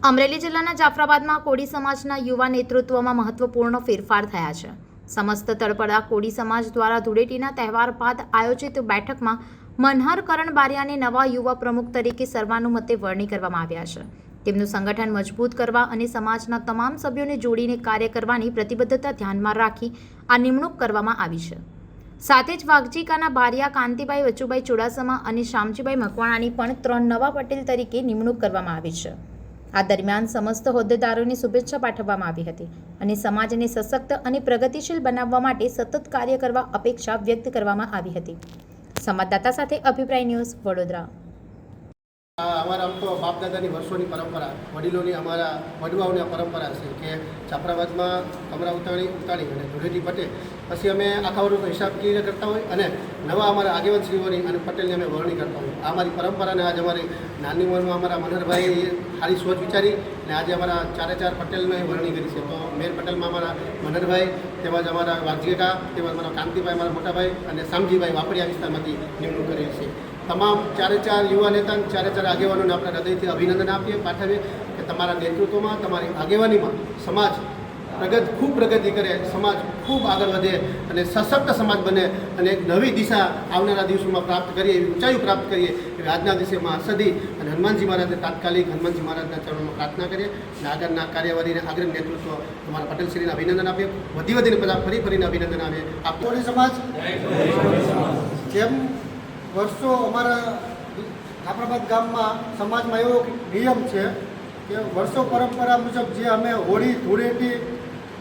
અમરેલી જિલ્લાના જાફરાબાદમાં કોળી સમાજના યુવા નેતૃત્વમાં મહત્વપૂર્ણ ફેરફાર થયા છે। સમસ્ત તળપડા કોળી સમાજ દ્વારા ધૂળેટીના તહેવાર બાદ આયોજિત બેઠકમાં મનહર કરણ બારિયાને નવા યુવા પ્રમુખ તરીકે સર્વાનુમતે વરણી કરવામાં આવ્યા છે। તેમનું સંગઠન મજબૂત કરવા અને સમાજના તમામ સભ્યોને જોડીને કાર્ય કરવાની પ્રતિબદ્ધતા ધ્યાનમાં રાખી આ નિમણૂક કરવામાં આવી છે। સાથે જ વાઘજીકાના બારિયા, કાંતિભાઈ વચુભાઈ ચુડાસમા અને શામજીભાઈ મકવાણાની પણ 3 નવા પટેલ તરીકે નિમણૂક કરવામાં આવી છે। આ દરમિયાન સમસ્ત હોદ્દેદારોને શુભેચ્છા પાઠવવામાં આવી હતી અને સમાજને સશક્ત અને પ્રગતિશીલ બનાવવા માટે સતત કાર્ય કરવા અપેક્ષા વ્યક્ત કરવામાં આવી હતી। સંવાદદાતા સાથે અભિપ્રાય ન્યૂઝ, વડોદરા। અમારા આમ તો બાપ દાદાની વર્ષોની પરંપરા, વડીલોની અમારા વડવાઓની પરંપરા છે કે જાફરાબાદમાં કમરા ઉતાણી અને ધૂળેટી પટે પછી અમે આખા વર્ષનો હિસાબ ક્લિયર કરતા હોય અને નવા અમારા આગેવાનશ્રીઓની અને પટેલની અમે વરણી કરતા હોય। આ અમારી પરંપરાને આજે અમારી નાની ઉંમરમાં અમારા મનહરભાઈ સારી સોચ વિચારી અને આજે અમારા 4 પટેલની વરણી કરી છે। તો મેર પટેલમાં અમારા મનહરભાઈ, તેમજ અમારા વાઘજીકા, તેમજ અમારા કાંતિભાઈ, અમારા મોટાભાઈ અને શામજીભાઈ વાપડિયા વિસ્તારમાંથી નિમણૂક કરેલ છે। તમામ 4 યુવા નેતા, 4 આગેવાનોને આપણે હૃદયથી અભિનંદન પાઠવીએ કે તમારા નેતૃત્વમાં, તમારી આગેવાનીમાં સમાજ ખૂબ પ્રગતિ કરે, સમાજ ખૂબ આગળ વધે અને સશક્ત સમાજ બને અને એક નવી દિશા આવનારા દિવસોમાં પ્રાપ્ત કરીએ, એવી ઊંચાઈઓ પ્રાપ્ત કરીએ એવી આજના દિવસેમાં સદી અને હનુમાનજી મહારાજને તાત્કાલિક હનુમાનજી મહારાજના ચરણોમાં પ્રાર્થના કરીએ અને આગળના કાર્યવાહીને આગળ નેતૃત્વ તમારા પટેલશ્રીને અભિનંદન આપીએ। વધીને બધા ફરીને અભિનંદન આપીએ। કોળી સમાજ જેમ વર્ષો અમારા જાફરાબાદ ગામમાં સમાજમાં એવો નિયમ છે કે વર્ષો પરંપરા મુજબ જે અમે હોળી, ધૂળેટી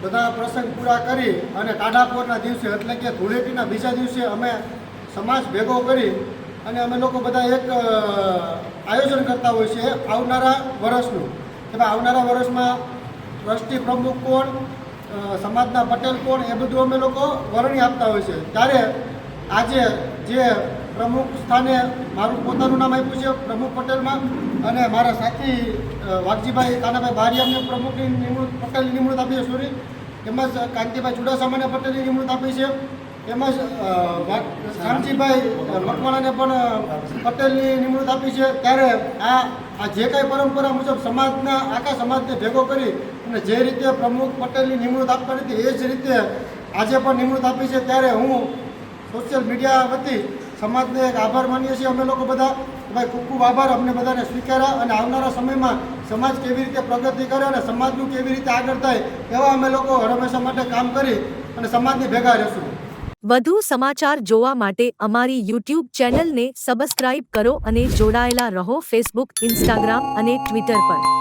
બધા પ્રસંગ પૂરા કરી અને ટાઢાપોરના દિવસે એટલે કે ધૂળેટીના બીજા દિવસે અમે સમાજ ભેગો કરી અને અમે લોકો બધા એક આયોજન કરતા હોય છે આવનારા વર્ષનું કે ભાઈ આવનારા વર્ષમાં ટ્રસ્ટી પ્રમુખ કોણ, સમાજના પટેલ કોણ, એ બધું અમે લોકો વરણી આપતા હોય છે। ત્યારે આજે જે પ્રમુખ સ્થાને મારું પોતાનું નામ આપ્યું છે પ્રમુખ પટેલમાં અને મારા સાથી વાઘજીભાઈ કાનાભાઈ બારિયાને પ્રમુખની નિમણૂક, પટેલની નિમણૂક આપી છે, સોરી, તેમજ કાંતિભાઈ ચુડાસમાને પટેલની નિમણૂક આપી છે, તેમજ શામજીભાઈ મકવાણાને પણ પટેલની નિમણૂક આપી છે। ત્યારે આ જે કાંઈ પરંપરા મુજબ સમાજના આખા સમાજને ભેગો કરી અને જે રીતે પ્રમુખ પટેલની નિમણૂક આપવાની હતી એ જ રીતે આજે પણ નિમણૂક આપી છે। ત્યારે હું સોશિયલ મીડિયા વતી સમાજને એક આભાર માનીએ છીએ અમે લોકો બધા। ભાઈ ખૂબ ખૂબ આભાર અમને બધાને સ્વીકાર્યા અને આવનારા સમયમાં સમાજ કેવી રીતે પ્રગતિ કરે અને સમાજનું કેવી રીતે આગળ થાય એવા અમે લોકો હંમેશા માટે કામ કરી અને સમાજની ભેગા રહેશું। વધુ સમાચાર જોવા માટે અમારી YouTube ચેનલને સબસ્ક્રાઇબ કરો અને જોડાયેલા રહો Facebook, Instagram અને Twitter પર।